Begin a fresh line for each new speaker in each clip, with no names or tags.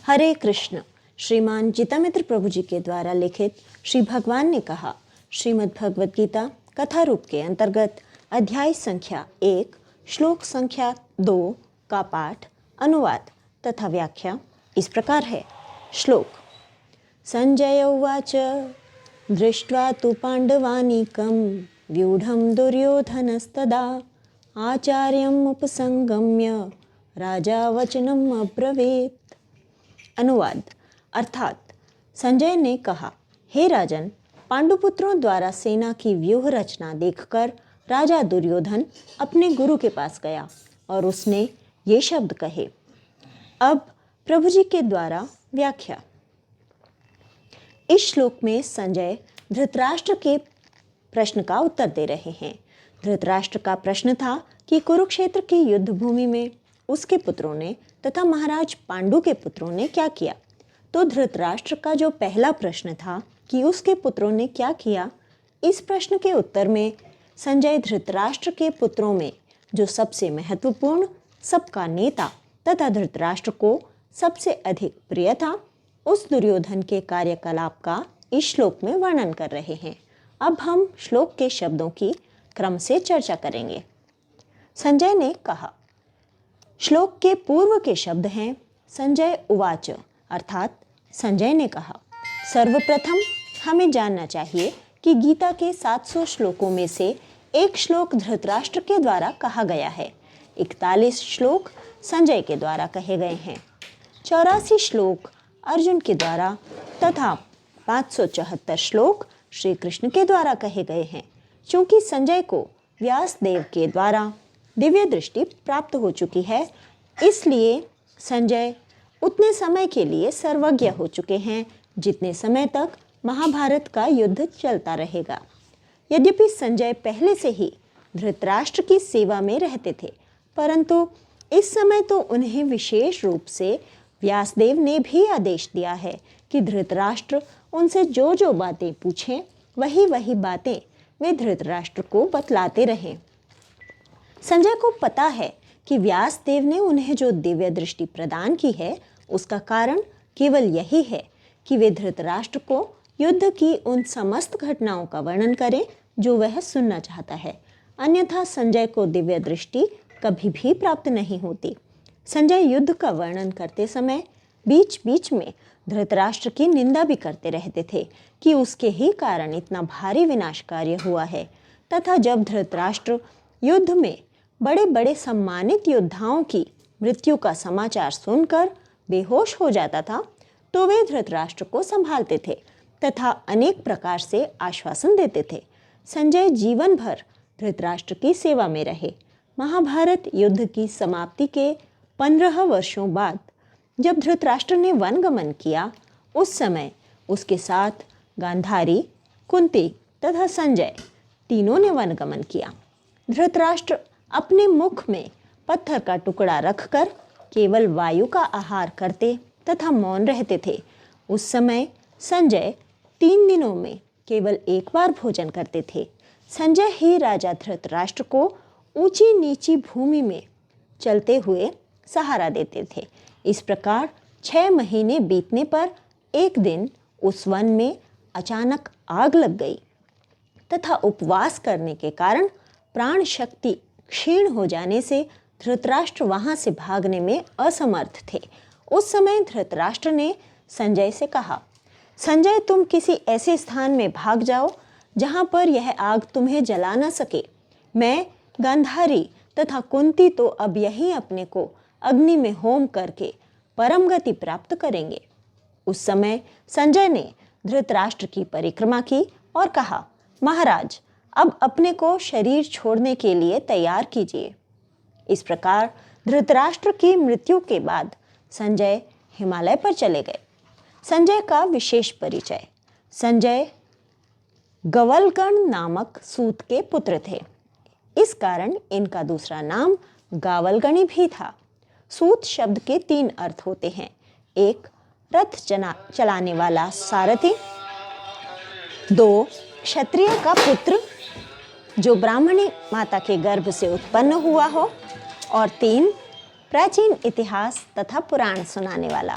हरे कृष्ण। श्रीमान जितामित्र प्रभु जी के द्वारा लिखित श्री भगवान ने कहा श्रीमद् भगवद गीता कथा रूप के अंतर्गत अध्याय संख्या 1 श्लोक संख्या 2 का पाठ, अनुवाद तथा व्याख्या इस प्रकार है। श्लोक। संजय उवाच दृष्ट्वा तु पांडवानीकं व्यूढ़ं दुर्योधनस्तदा आचार्यम् उपसंगम्य राजा वचनम् अब्रवीत्। अनुवाद अर्थात संजय ने कहा, हे राजन, पांडुपुत्रों द्वारा सेना की व्यूह रचना देखकर राजा दुर्योधन अपने गुरु के पास गया और उसने ये शब्द कहे। अब प्रभु जी के द्वारा व्याख्या। इस श्लोक में संजय धृतराष्ट्र के प्रश्न का उत्तर दे रहे हैं। धृतराष्ट्र का प्रश्न था कि कुरुक्षेत्र की युद्ध भूमि में उसके पुत्रों ने तथा महाराज पांडु के पुत्रों ने क्या किया। तो धृतराष्ट्र का जो पहला प्रश्न था कि उसके पुत्रों ने क्या किया, इस प्रश्न के उत्तर में संजय धृतराष्ट्र के पुत्रों में जो सबसे महत्वपूर्ण, सबका नेता तथा धृतराष्ट्र को सबसे अधिक प्रिय था, उस दुर्योधन के कार्यकलाप का इस श्लोक में वर्णन कर रहे हैं। अब हम श्लोक के शब्दों की क्रम से चर्चा करेंगे। संजय ने कहा। श्लोक के पूर्व के शब्द हैं संजय उवाच, अर्थात संजय ने कहा। सर्वप्रथम हमें जानना चाहिए कि गीता के 700 श्लोकों में से एक श्लोक धृतराष्ट्र के द्वारा कहा गया है। 41 श्लोक संजय के द्वारा कहे गए हैं। 84 श्लोक अर्जुन के द्वारा तथा 574 श्लोक श्री कृष्ण के द्वारा कहे गए हैं। चूंकि संजय को व्यास देव के द्वारा दिव्य दृष्टि प्राप्त हो चुकी है, इसलिए संजय उतने समय के लिए सर्वज्ञ हो चुके हैं जितने समय तक महाभारत का युद्ध चलता रहेगा। यद्यपि संजय पहले से ही धृतराष्ट्र की सेवा में रहते थे, परंतु इस समय तो उन्हें विशेष रूप से व्यासदेव ने भी आदेश दिया है कि धृतराष्ट्र उनसे जो जो बातें पूछें, वही वही बातें वे धृतराष्ट्र को बतलाते रहें। संजय को पता है कि व्यासदेव ने उन्हें जो दिव्य दृष्टि प्रदान की है, उसका कारण केवल यही है कि वे धृतराष्ट्र को युद्ध की उन समस्त घटनाओं का वर्णन करें जो वह सुनना चाहता है। अन्यथा संजय को दिव्य दृष्टि कभी भी प्राप्त नहीं होती। संजय युद्ध का वर्णन करते समय बीच बीच में धृतराष्ट्र की निंदा भी करते रहते थे कि उसके ही कारण इतना भारी विनाश कार्य हुआ है, तथा जब धृतराष्ट्र युद्ध में बड़े बड़े सम्मानित योद्धाओं की मृत्यु का समाचार सुनकर बेहोश हो जाता था, तो वे धृतराष्ट्र को संभालते थे तथा अनेक प्रकार से आश्वासन देते थे। संजय जीवन भर धृतराष्ट्र की सेवा में रहे। महाभारत युद्ध की समाप्ति के 15 वर्षों बाद जब धृतराष्ट्र ने वनगमन किया, उस समय उसके साथ गांधारी, कुंती तथा संजय तीनों ने वनगमन किया। धृतराष्ट्र अपने मुख में पत्थर का टुकड़ा रखकर केवल वायु का आहार करते तथा मौन रहते थे। उस समय संजय 3 दिनों में केवल एक बार भोजन करते थे। संजय ही राजा धृतराष्ट्र को ऊंची नीची भूमि में चलते हुए सहारा देते थे। इस प्रकार 6 महीने बीतने पर एक दिन उस वन में अचानक आग लग गई तथा उपवास करने के कारण प्राण शक्ति क्षीण हो जाने से धृतराष्ट्र वहां से भागने में असमर्थ थे। उस समय धृतराष्ट्र ने संजय से कहा, संजय, तुम किसी ऐसे स्थान में भाग जाओ जहां पर यह आग तुम्हें जला न सके। मैं, गांधारी तथा कुंती तो अब यही अपने को अग्नि में होम करके परम गति प्राप्त करेंगे। उस समय संजय ने धृतराष्ट्र की परिक्रमा की और कहा, महाराज, अब अपने को शरीर छोड़ने के लिए तैयार कीजिए। इस प्रकार धृतराष्ट्र की मृत्यु के बाद संजय हिमालय पर चले गए। संजय का विशेष परिचय। संजय गवलगण नामक सूत के पुत्र थे। इस कारण इनका दूसरा नाम गावलगणी भी था। सूत शब्द के 3 अर्थ होते हैं। एक, रथ चलाने वाला सारथी। 2, क्षत्रिय का पुत्र जो ब्राह्मणी माता के गर्भ से उत्पन्न हुआ हो। और 3, प्राचीन इतिहास तथा पुराण सुनाने वाला।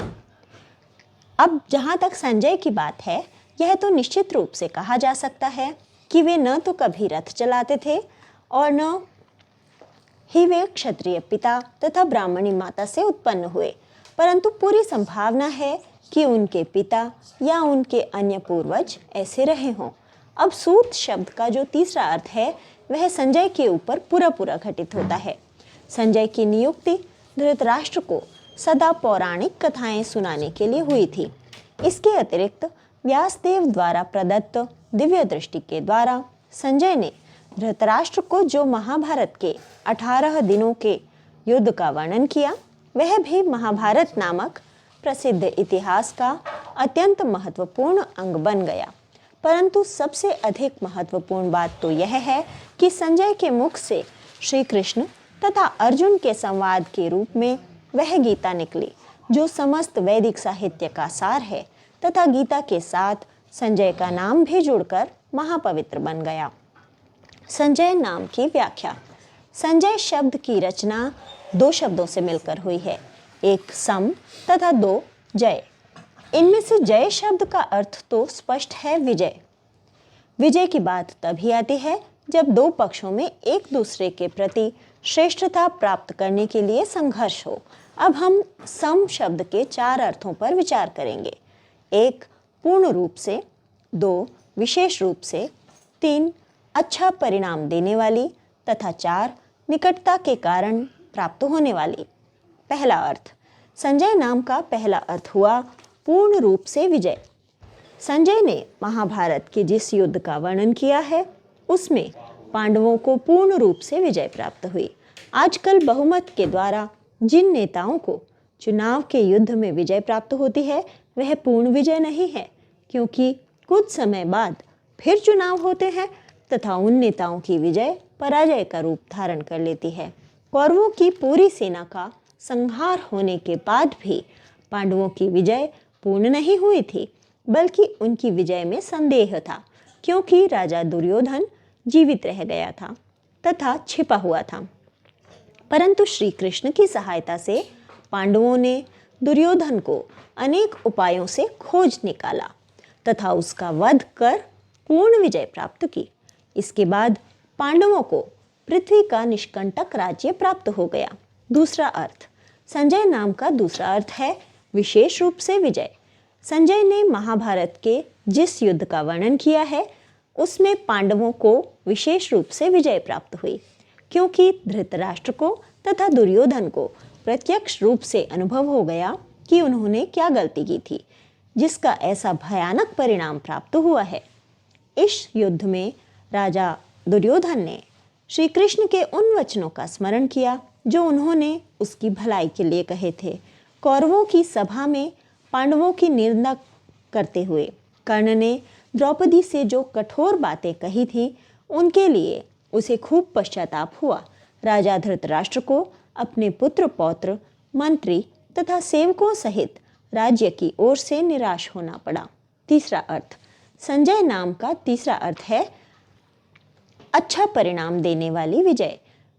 अब जहाँ तक संजय की बात है, यह तो निश्चित रूप से कहा जा सकता है कि वे न तो कभी रथ चलाते थे और न ही वे क्षत्रिय पिता तथा ब्राह्मणी माता से उत्पन्न हुए, परंतु पूरी संभावना है कि उनके पिता या उनके अन्य पूर्वज ऐसे रहे हों। अब सूत शब्द का जो तीसरा अर्थ है वह संजय के ऊपर पूरा पूरा घटित होता है। संजय की नियुक्ति धृतराष्ट्र को सदा पौराणिक कथाएं सुनाने के लिए हुई थी। इसके अतिरिक्त व्यासदेव द्वारा प्रदत्त दिव्य दृष्टि के द्वारा संजय ने धृतराष्ट्र को जो महाभारत के 18 दिनों के युद्ध का वर्णन किया, वह भी महाभारत नामक प्रसिद्ध इतिहास का अत्यंत महत्वपूर्ण अंग बन गया। परंतु सबसे अधिक महत्वपूर्ण बात तो यह है कि संजय के मुख से श्री कृष्ण तथा अर्जुन के संवाद के रूप में वह गीता निकली, जो समस्त वैदिक साहित्य का सार है, तथा गीता के साथ संजय का नाम भी जुड़कर महापवित्र बन गया। संजय नाम की व्याख्या। संजय शब्द की रचना दो शब्दों से मिलकर हुई है, एक सम तथा दो जय। इनमें से जय शब्द का अर्थ तो स्पष्ट है, विजय। विजय की बात तभी आती है जब दो पक्षों में एक दूसरे के प्रति श्रेष्ठता प्राप्त करने के लिए संघर्ष हो। अब हम सम शब्द के 4 अर्थों पर विचार करेंगे। 1 पूर्ण रूप से, 2 विशेष रूप से, 3 अच्छा परिणाम देने वाली तथा 4 निकटता के कारण प्राप्त होने वाली। पहला अर्थ। संजय नाम का पहला अर्थ हुआ पूर्ण रूप से विजय। संजय ने महाभारत के जिस युद्ध का वर्णन किया है उसमें पांडवों को पूर्ण रूप से विजय प्राप्त हुई। आजकल बहुमत के द्वारा जिन नेताओं को चुनाव के युद्ध में विजय प्राप्त होती है वह पूर्ण विजय नहीं है, क्योंकि कुछ समय बाद फिर चुनाव होते हैं तथा उन नेताओं की विजय पराजय का रूप धारण कर लेती है। कौरवों की पूरी सेना का संहार होने के बाद भी पांडवों की विजय पूर्ण नहीं हुई थी, बल्कि उनकी विजय में संदेह था, क्योंकि राजा दुर्योधन जीवित रह गया था तथा छिपा हुआ था। परंतु श्री कृष्ण की सहायता से पांडवों ने दुर्योधन को अनेक उपायों से खोज निकाला तथा उसका वध कर पूर्ण विजय प्राप्त की। इसके बाद पांडवों को पृथ्वी का निष्कंटक राज्य प्राप्त हो गया। दूसरा अर्थ। संजय नाम का दूसरा अर्थ है विशेष रूप से विजय। संजय ने महाभारत के जिस युद्ध का वर्णन किया है उसमें पांडवों को विशेष रूप से विजय प्राप्त हुई, क्योंकि धृतराष्ट्र को तथा दुर्योधन को प्रत्यक्ष रूप से अनुभव हो गया कि उन्होंने क्या गलती की थी, जिसका ऐसा भयानक परिणाम प्राप्त हुआ है। इस युद्ध में राजा दुर्योधन ने श्री कृष्ण के उन वचनों का स्मरण किया जो उन्होंने उसकी भलाई के लिए कहे थे। कौरवों की सभा में पांडवों की निंदा करते हुए कर्ण ने द्रौपदी से जो कठोर बातें कही थी उनके लिए उसे खूब पश्चाताप हुआ। राजा धृतराष्ट्र को अपने पुत्र पौत्र मंत्री तथा सेवकों सहित राज्य की ओर से निराश होना पड़ा। तीसरा अर्थ। संजय नाम का तीसरा अर्थ है अच्छा परिणाम देने वाली विजय।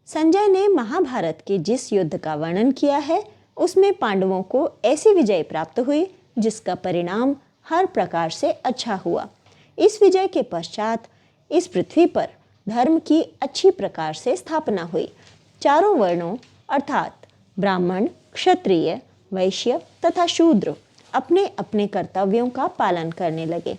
संजय ने महाभारत के जिस युद्ध का वर्णन किया है उसमें पांडवों को ऐसी विजय प्राप्त हुई जिसका परिणाम हर प्रकार से अच्छा हुआ। इस विजय के पश्चात इस पृथ्वी पर धर्म की अच्छी प्रकार से स्थापना हुई। चारों वर्णों अर्थात ब्राह्मण, क्षत्रिय, वैश्य तथा शूद्र अपने अपने कर्तव्यों का पालन करने लगे।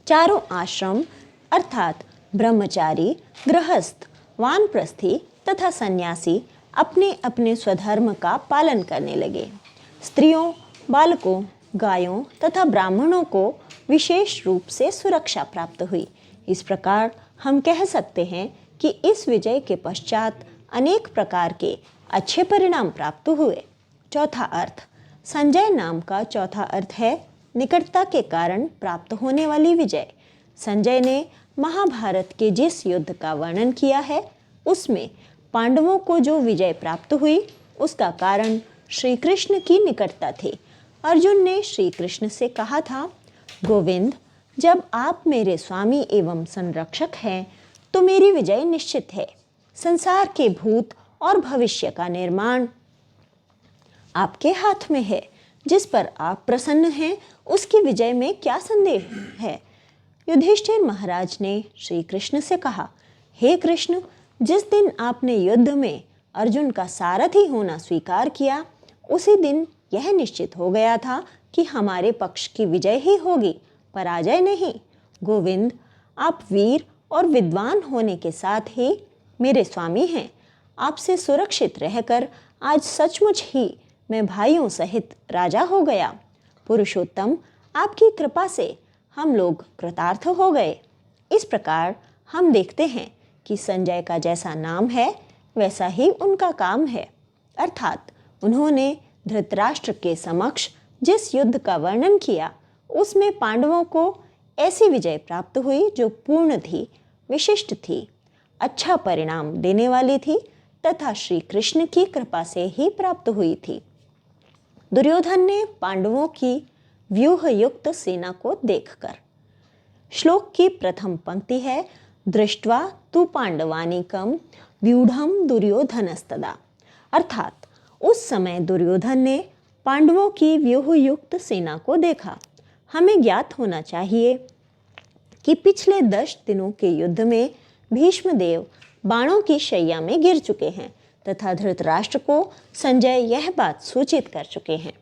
चारों आश्रम अर्थात ब्रह्मचारी, गृहस्थ, वानप्रस्थी तथा सन्यासी अपने अपने स्वधर्म का पालन करने लगे। स्त्रियों, बालकों, गायों तथा ब्राह्मणों को विशेष रूप से सुरक्षा प्राप्त हुई। इस प्रकार हम कह सकते हैं कि इस विजय के पश्चात अनेक प्रकार के अच्छे परिणाम प्राप्त हुए। चौथा अर्थ। संजय नाम का चौथा अर्थ है निकटता के कारण प्राप्त होने वाली विजय। संजय ने महाभारत के जिस युद्ध का वर्णन किया है उसमें पांडवों को जो विजय प्राप्त हुई उसका कारण श्री कृष्ण की निकटता थी। अर्जुन ने श्री कृष्ण से कहा था, गोविंद, जब आप मेरे स्वामी एवं संरक्षक हैं तो मेरी विजय निश्चित है। संसार के भूत और भविष्य का निर्माण आपके हाथ में है। जिस पर आप प्रसन्न हैं उसकी विजय में क्या संदेह है? युधिष्ठिर महाराज ने श्री कृष्ण से कहा, हे कृष्ण, जिस दिन आपने युद्ध में अर्जुन का सारथी होना स्वीकार किया, उसी दिन यह निश्चित हो गया था कि हमारे पक्ष की विजय ही होगी, पराजय नहीं। गोविंद, आप वीर और विद्वान होने के साथ ही मेरे स्वामी हैं। आपसे सुरक्षित रहकर आज सचमुच ही मैं भाइयों सहित राजा हो गया। पुरुषोत्तम, आपकी कृपा से हम लोग कृतार्थ हो गए। इस प्रकार हम देखते हैं कि संजय का जैसा नाम है वैसा ही उनका काम है, अर्थात उन्होंने धृतराष्ट्र के समक्ष जिस युद्ध का वर्णन किया उसमें पांडवों को ऐसी विजय प्राप्त हुई जो पूर्ण थी, विशिष्ट थी, अच्छा परिणाम देने वाली थी तथा श्री कृष्ण की कृपा से ही प्राप्त हुई थी। दुर्योधन ने पांडवों की व्यूह युक्त सेना को देखकर। श्लोक की प्रथम पंक्ति है, दृष्ट्वा तु पांडवानीकम व्यूढ़म दुर्योधनस्तदा, अर्थात उस समय दुर्योधन ने पांडवों की व्यूह युक्त सेना को देखा। हमें ज्ञात होना चाहिए कि पिछले 10 दिनों के युद्ध में भीष्मदेव बाणों की शैया में गिर चुके हैं तथा धृतराष्ट्र को संजय यह बात सूचित कर चुके हैं।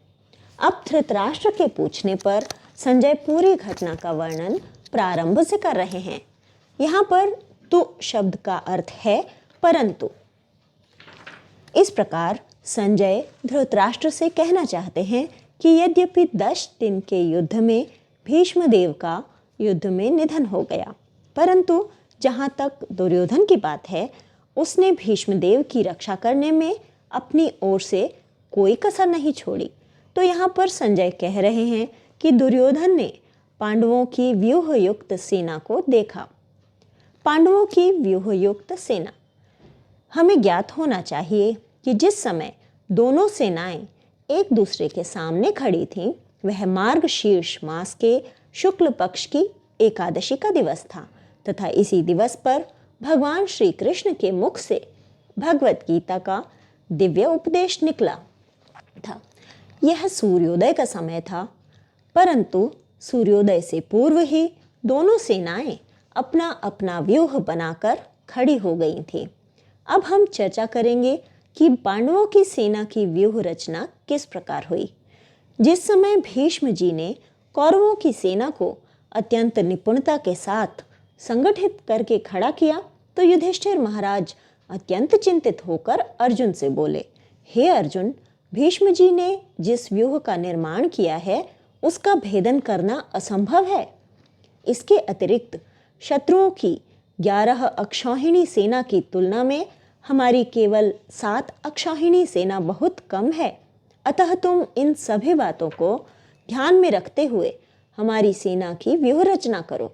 अब धृतराष्ट्र के पूछने पर संजय पूरी घटना का वर्णन प्रारंभ से कर रहे हैं। यहाँ पर तु शब्द का अर्थ है परंतु। इस प्रकार संजय धृतराष्ट्र से कहना चाहते हैं कि यद्यपि 10 दिन के युद्ध में भीष्मदेव का युद्ध में निधन हो गया, परंतु जहाँ तक दुर्योधन की बात है उसने भीष्मदेव की रक्षा करने में अपनी ओर से कोई कसर नहीं छोड़ी। तो यहाँ पर संजय कह रहे हैं कि दुर्योधन ने पांडवों की व्यूह युक्त सेना को देखा। पांडवों की व्यूह युक्त सेना, हमें ज्ञात होना चाहिए कि जिस समय दोनों सेनाएं एक दूसरे के सामने खड़ी थीं, वह मार्गशीर्ष मास के शुक्ल पक्ष की एकादशी का दिवस था तथा इसी दिवस पर भगवान श्री कृष्ण के मुख से भगवत गीता का दिव्य उपदेश निकला था। यह सूर्योदय का समय था, परंतु सूर्योदय से पूर्व ही दोनों सेनाएं अपना अपना व्यूह बनाकर खड़ी हो गई थीं। अब हम चर्चा करेंगे कि पांडवों की सेना की व्यूह रचना किस प्रकार हुई। जिस समय भीष्म जी ने कौरवों की सेना को अत्यंत निपुणता के साथ संगठित करके खड़ा किया, तो युधिष्ठिर महाराज अत्यंत चिंतित होकर अर्जुन से बोले, हे अर्जुन, भीष्म जी ने जिस व्यूह का निर्माण किया है उसका भेदन करना असंभव है। इसके अतिरिक्त शत्रुओं की 11 अक्षौहिणी सेना की तुलना में हमारी केवल 7 अक्षौहिणी सेना बहुत कम है। अतः तुम इन सभी बातों को ध्यान में रखते हुए हमारी सेना की व्यूह रचना करो।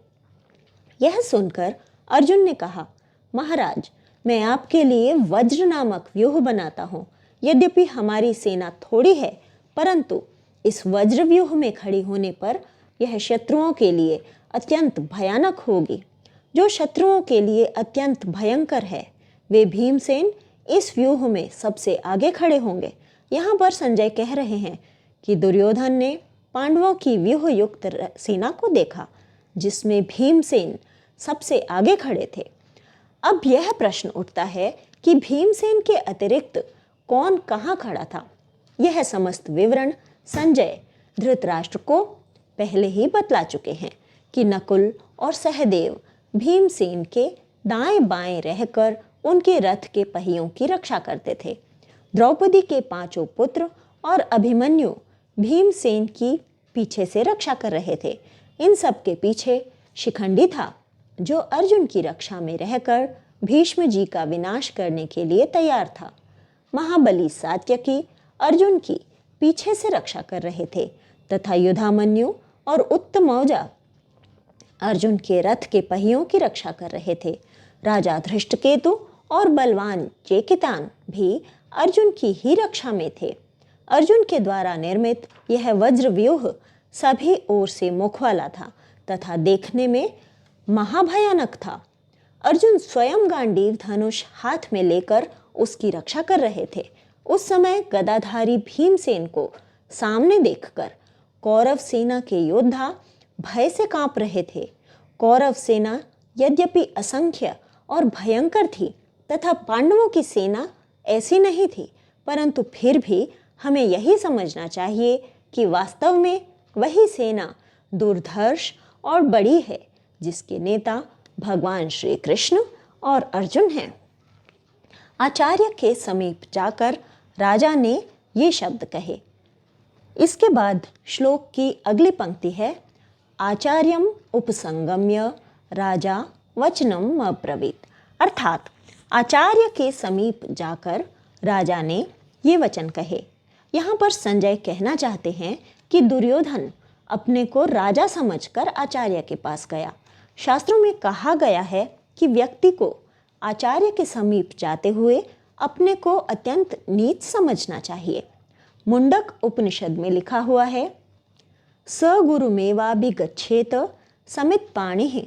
यह सुनकर अर्जुन ने कहा, महाराज, मैं आपके लिए वज्र नामक व्यूह बनाता हूँ। यद्यपि हमारी सेना थोड़ी है, परंतु इस वज्र व्यूह में खड़ी होने पर यह शत्रुओं के लिए अत्यंत भयानक होगी। जो शत्रुओं के लिए अत्यंत भयंकर है वे भीमसेन इस व्यूह में सबसे आगे खड़े होंगे। यहाँ पर संजय कह रहे हैं कि दुर्योधन ने पांडवों की व्यूह युक्त सेना को देखा जिसमें भीमसेन सबसे आगे खड़े थे। अब यह प्रश्न उठता है कि भीमसेन के अतिरिक्त कौन कहाँ खड़ा था। यह समस्त विवरण संजय धृतराष्ट्र को पहले ही बतला चुके हैं कि नकुल और सहदेव भीमसेन के दाएं बाएं रहकर उनके रथ के पहियों की रक्षा करते थे। द्रौपदी के 5 पुत्र और अभिमन्यु भीमसेन की पीछे से रक्षा कर रहे थे। इन सब के पीछे शिखंडी था जो अर्जुन की रक्षा में रहकर भीष्म जी का विनाश करने के लिए तैयार था। महाबली सात्यकी अर्जुन की पीछे से रक्षा कर रहे थे तथा युधामन्यु और उत्तमौजा अर्जुन के रथ के पहियों की रक्षा कर रहे थे। राजा धृष्टकेतु और बलवान चेकितान भी अर्जुन की ही रक्षा में थे। अर्जुन के द्वारा निर्मित यह वज्र व्यूह सभी ओर से मुख वाला था तथा देखने में महाभयानक था। अर्जुन स्वयं गांडीव धनुष हाथ में लेकर उसकी रक्षा कर रहे थे। उस समय गदाधारी भीमसेन को सामने देखकर कौरव सेना के योद्धा भय से कांप रहे थे। कौरव सेना यद्यपि असंख्य और भयंकर थी तथा पांडवों की सेना ऐसी नहीं थी, परंतु फिर भी हमें यही समझना चाहिए कि वास्तव में वही सेना दुर्धर्ष और बड़ी है जिसके नेता भगवान श्री कृष्ण और अर्जुन हैं। आचार्य के समीप जाकर राजा ने ये शब्द कहे। इसके बाद श्लोक की अगली पंक्ति है, आचार्यम उपसंगम्य राजा वचनम अब्रवीत। अर्थात आचार्य के समीप जाकर राजा ने ये वचन कहे। यहाँ पर संजय कहना चाहते हैं कि दुर्योधन अपने को राजा समझकर आचार्य के पास गया। शास्त्रों में कहा गया है कि व्यक्ति को आचार्य के समीप जाते हुए अपने को अत्यंत नीच समझना चाहिए। मुंडक उपनिषद में लिखा हुआ है, स गुरुमेवाभिगच्छेत समित पाणिः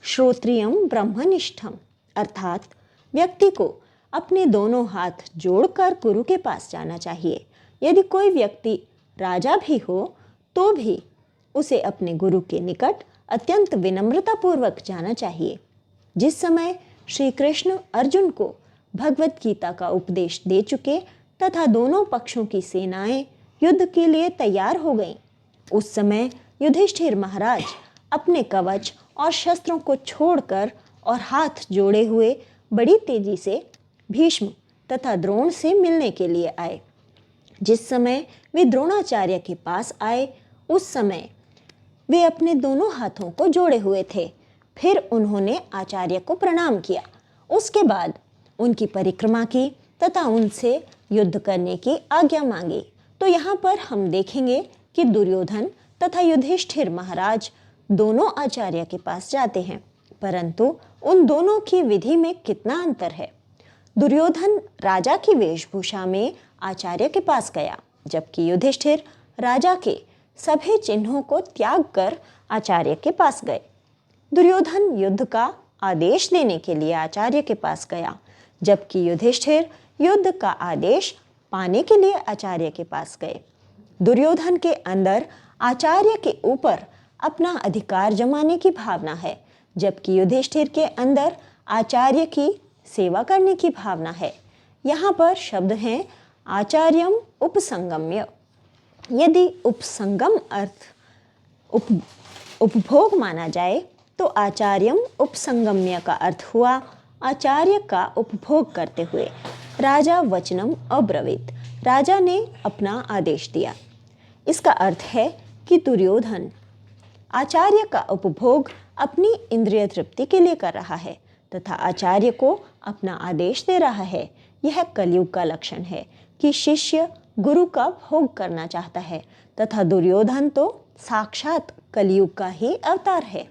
श्रोत्रियम ब्रह्मनिष्ठम। अर्थात व्यक्ति को अपने दोनों हाथ जोड़कर गुरु के पास जाना चाहिए। यदि कोई व्यक्ति राजा भी हो तो भी उसे अपने गुरु के निकट अत्यंत विनम्रतापूर्वक जाना चाहिए। जिस समय श्री कृष्ण अर्जुन को भगवत गीता का उपदेश दे चुके तथा दोनों पक्षों की सेनाएं युद्ध के लिए तैयार हो गईं, उस समय युधिष्ठिर महाराज अपने कवच और शस्त्रों को छोड़कर और हाथ जोड़े हुए बड़ी तेजी से भीष्म तथा द्रोण से मिलने के लिए आए। जिस समय वे द्रोणाचार्य के पास आए उस समय वे अपने दोनों हाथों को जोड़े हुए थे। फिर उन्होंने आचार्य को प्रणाम किया। उसके बाद उनकी परिक्रमा की तथा उनसे युद्ध करने की आज्ञा मांगी। तो यहाँ पर हम देखेंगे कि दुर्योधन तथा युधिष्ठिर महाराज दोनों आचार्य के पास जाते हैं, परंतु उन दोनों की विधि में कितना अंतर है। दुर्योधन राजा की वेशभूषा में आचार्य के पास गया, जबकि युधिष्ठिर राजा के सभी चिन्हों को त्याग कर आचार्य के पास गए। दुर्योधन युद्ध का आदेश देने के लिए आचार्य के पास गया, जबकि युधिष्ठिर युद्ध का आदेश पाने के लिए आचार्य के पास गए। दुर्योधन के अंदर आचार्य के ऊपर अपना अधिकार जमाने की भावना है, जबकि युधिष्ठिर के अंदर आचार्य की सेवा करने की भावना है। यहाँ पर शब्द हैं आचार्यम उपसंगम्य। यदि उपसंगम अर्थ उपभोग माना जाए तो आचार्यम उपसंगम्य का अर्थ हुआ आचार्य का उपभोग करते हुए। राजा वचनम अब्रवीत, राजा ने अपना आदेश दिया। इसका अर्थ है कि दुर्योधन आचार्य का उपभोग अपनी इंद्रिय तृप्ति के लिए कर रहा है तथा आचार्य को अपना आदेश दे रहा है। यह कलयुग का लक्षण है कि शिष्य गुरु का भोग करना चाहता है तथा दुर्योधन तो साक्षात कलयुग का ही अवतार है।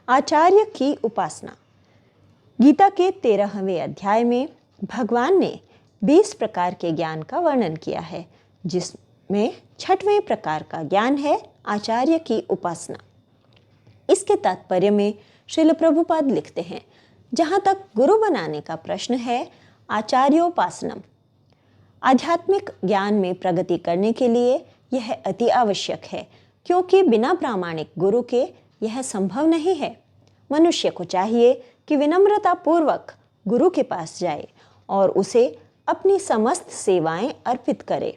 आचार्य की उपासना। गीता के 13वें अध्याय में भगवान ने 20 प्रकार के ज्ञान का वर्णन किया है, जिसमें 6वें प्रकार का ज्ञान है आचार्य की उपासना। इसके तात्पर्य में श्रील प्रभुपाद लिखते हैं, जहाँ तक गुरु बनाने का प्रश्न है, आचार्योपासनम। आध्यात्मिक ज्ञान में प्रगति करने के लिए यह अति आवश्यक है, क्योंकि बिना प्रामाणिक गुरु के यह संभव नहीं है। मनुष्य को चाहिए कि विनम्रता पूर्वक गुरु के पास जाए और उसे अपनी समस्त सेवाएं अर्पित करे,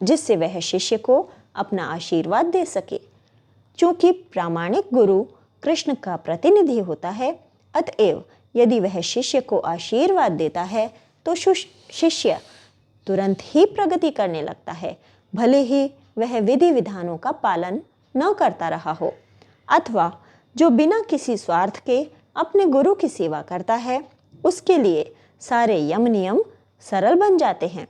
जिससे वह शिष्य को अपना आशीर्वाद दे सके। चूंकि प्रामाणिक गुरु कृष्ण का प्रतिनिधि होता है, अतएव यदि वह शिष्य को आशीर्वाद देता है तो शिष्य तुरंत ही प्रगति करने लगता है, भले ही वह विधि विधानों का पालन न करता रहा हो। अथवा जो बिना किसी स्वार्थ के अपने गुरु की सेवा करता है, उसके लिए सारे यम नियम सरल बन जाते हैं।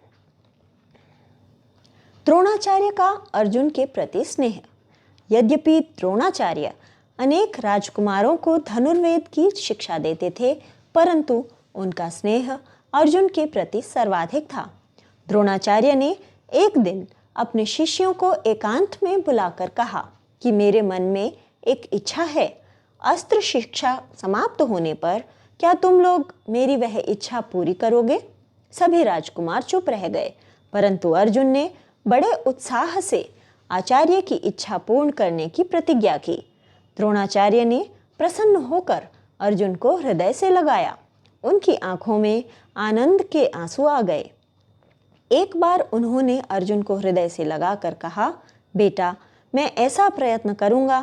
द्रोणाचार्य का अर्जुन के प्रति स्नेह। यद्यपि द्रोणाचार्य अनेक राजकुमारों को धनुर्वेद की शिक्षा देते थे, परंतु उनका स्नेह अर्जुन के प्रति सर्वाधिक था। द्रोणाचार्य ने एक दिन अपने शिष्यों को एकांत में बुलाकर कहा कि मेरे मन में एक इच्छा है। अस्त्र शिक्षा समाप्त होने पर क्या तुम लोग मेरी वह इच्छा पूरी करोगे? सभी राजकुमार चुप रह गए, परंतु अर्जुन ने बड़े उत्साह से आचार्य की इच्छा पूर्ण करने की प्रतिज्ञा की। द्रोणाचार्य ने प्रसन्न होकर अर्जुन को हृदय से लगाया। उनकी आंखों में आनंद के आंसू आ गए। एक बार उन्होंने अर्जुन को हृदय से लगाकर कहा, बेटा, मैं ऐसा प्रयत्न करूंगा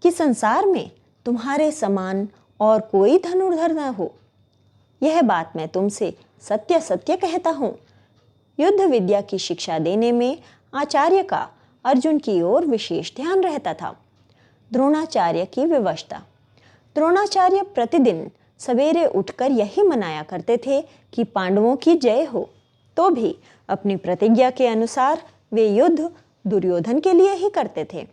कि संसार में तुम्हारे समान और कोई धनुर्धर न हो। यह बात मैं तुमसे सत्य सत्य कहता हूं। युद्ध विद्या की शिक्षा देने में आचार्य का अर्जुन की ओर विशेष ध्यान रहता था। द्रोणाचार्य की विवशता। द्रोणाचार्य प्रतिदिन सवेरे उठकर यही मनाया करते थे कि पांडवों की जय हो। तो भी अपनी प्रतिज्ञा के अनुसार वे युद्ध दुर्योधन के लिए ही करते थे।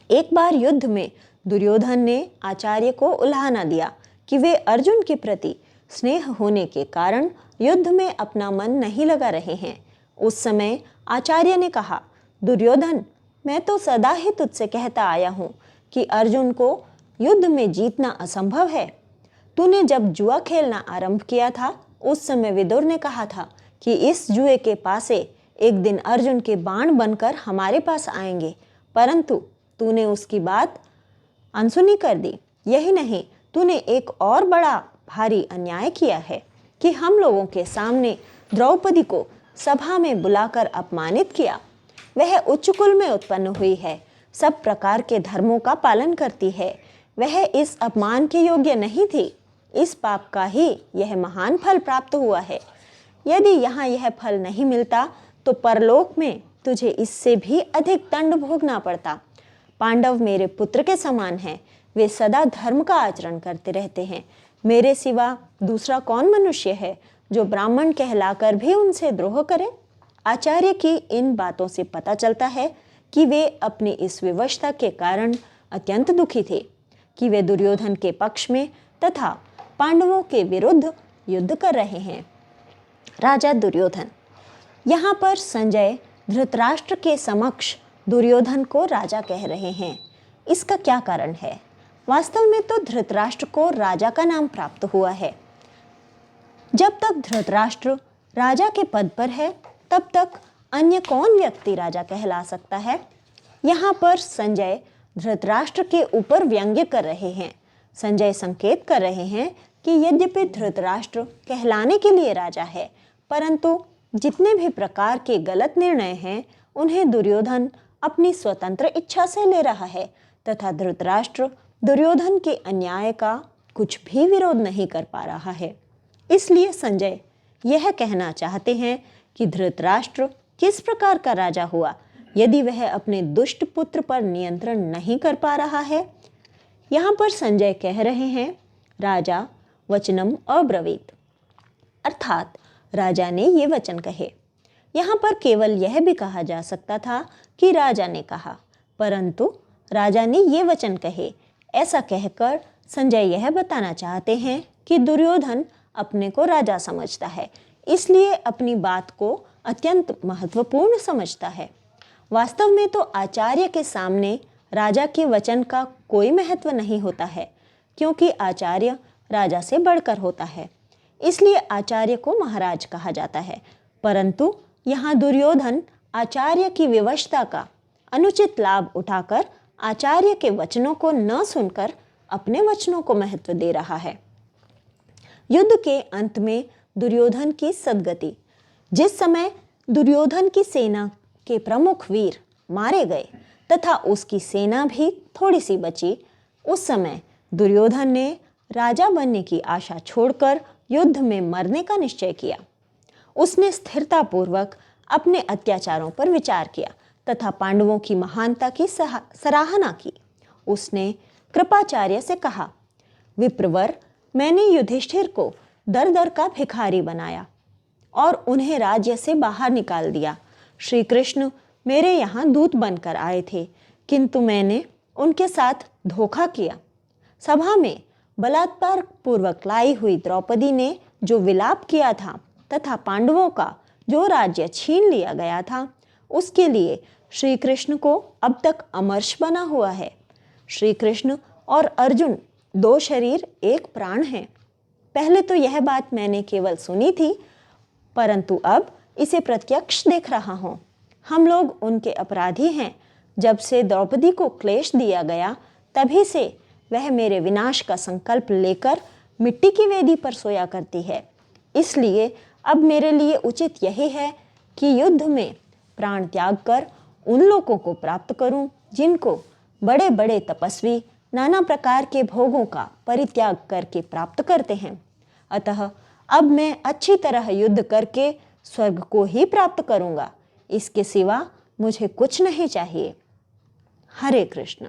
एक बार युद्ध में दुर्योधन ने आचार्य को उल्हाना दिया कि वे अर्जुन के प्रति स्नेह होने के कारण युद्ध में अपना मन नहीं लगा रहे हैं। उस समय आचार्य ने कहा, दुर्योधन, मैं तो सदा ही तुझसे कहता आया हूं कि अर्जुन को युद्ध में जीतना असंभव है। तूने जब जुआ खेलना आरंभ किया था, उस समय विदुर ने कहा था कि इस जुए के पासे एक दिन अर्जुन के बाण बनकर हमारे पास आएंगे, परंतु तूने उसकी बात अनसुनी कर दी। यही नहीं, तूने एक और बड़ा भारी अन्याय किया है कि हम लोगों के सामने द्रौपदी को सभा में बुलाकर अपमानित किया। वह उच्च कुल में उत्पन्न हुई है, सब प्रकार के धर्मों का पालन करती है। वह इस अपमान के योग्य नहीं थी। इस पाप का ही यह महान फल प्राप्त हुआ है। यदि यहाँ यह फल नहीं मिलता तो परलोक में तुझे इससे भी अधिक दंड भोगना पड़ता। पांडव मेरे पुत्र के समान हैं। वे सदा धर्म का आचरण करते रहते हैं। मेरे सिवा दूसरा कौन मनुष्य है जो ब्राह्मण कहलाकर भी उनसे द्रोह करे। आचार्य की इन बातों से पता चलता है कि वे अपनी इस विवशता के कारण अत्यंत दुखी थे कि वे दुर्योधन के पक्ष में तथा पांडवों के विरुद्ध युद्ध कर रहे हैं। राजा दुर्योधन। यहाँ पर संजय धृतराष्ट्र के समक्ष दुर्योधन को राजा कह रहे हैं। इसका क्या कारण है? वास्तव में तो धृतराष्ट्र को राजा का नाम प्राप्त हुआ है। जब तक धृतराष्ट्र राजा के पद पर है, तब तक अन्य कौन व्यक्ति राजा कहला सकता है? यहाँ पर संजय धृतराष्ट्र के ऊपर व्यंग्य कर रहे हैं। संजय संकेत कर रहे हैं कि यद्यपि धृतराष्ट्र कहलाने के लिए राजा है, परंतु जितने भी प्रकार के गलत निर्णय हैं, उन्हें दुर्योधन अपनी स्वतंत्र इच्छा से ले रहा है तथा धृतराष्ट्र दुर्योधन के अन्याय का कुछ भी विरोध नहीं कर पा रहा है। इसलिए संजय यह कहना चाहते हैं कि धृतराष्ट्र किस प्रकार का राजा हुआ यदि वह अपने दुष्ट पुत्र पर नियंत्रण नहीं कर पा रहा है। यहाँ पर संजय कह रहे हैं, राजा वचनम अब्रवीत, अर्थात राजा ने ये वचन कहे। यहाँ पर केवल यह भी कहा जा सकता था कि राजा ने कहा, परंतु राजा ने ये वचन कहे। ऐसा कहकर संजय यह बताना चाहते हैं कि दुर्योधन अपने को राजा समझता है, इसलिए अपनी बात को अत्यंत महत्वपूर्ण समझता है। वास्तव में तो आचार्य के सामने राजा के वचन का कोई महत्व नहीं होता है, क्योंकि आचार्य राजा से बढ़कर होता है, इसलिए आचार्य को महाराज कहा जाता है। परंतु यहाँ दुर्योधन आचार्य की विवशता का अनुचित लाभ उठाकर आचार्य के वचनों को न सुनकर अपने वचनों को महत्व दे रहा है। युद्ध के अंत में दुर्योधन की सद्गति। जिस समय दुर्योधन की सेना के प्रमुख वीर मारे गए तथा उसकी सेना भी थोड़ी सी बची, उस समय दुर्योधन ने राजा बनने की आशा छोड़कर युद्ध में मरने का निश्चय किया। उसने स्थिरतापूर्वक अपने अत्याचारों पर विचार किया तथा पांडवों की महानता की सराहना की। उसने कृपाचार्य से कहा, विप्रवर, मैंने युधिष्ठिर को दर दर का भिखारी बनाया और उन्हें राज्य से बाहर निकाल दिया। श्री कृष्ण मेरे यहाँ दूत बनकर आए थे, किंतु मैंने उनके साथ धोखा किया। सभा में बलात्कार पूर्वक लाई हुई द्रौपदी ने जो विलाप किया था तथा पांडवों का जो राज्य छीन लिया गया था, उसके लिए श्री कृष्ण को अब तक अमर्ष बना हुआ है। श्री कृष्ण और अर्जुन दो शरीर एक प्राण हैं। पहले तो यह बात मैंने केवल सुनी थी, परंतु अब इसे प्रत्यक्ष देख रहा हूँ। हम लोग उनके अपराधी हैं। जब से द्रौपदी को क्लेश दिया गया तभी से वह मेरे विनाश का संकल्प लेकर मिट्टी की वेदी पर सोया करती है। इसलिए अब मेरे लिए उचित यही है कि युद्ध में प्राण त्याग कर उन लोगों को प्राप्त करूं जिनको बड़े बड़े तपस्वी नाना प्रकार के भोगों का परित्याग करके प्राप्त करते हैं। अतः अब मैं अच्छी तरह युद्ध करके स्वर्ग को ही प्राप्त करूंगा। इसके सिवा मुझे कुछ नहीं चाहिए। हरे कृष्ण।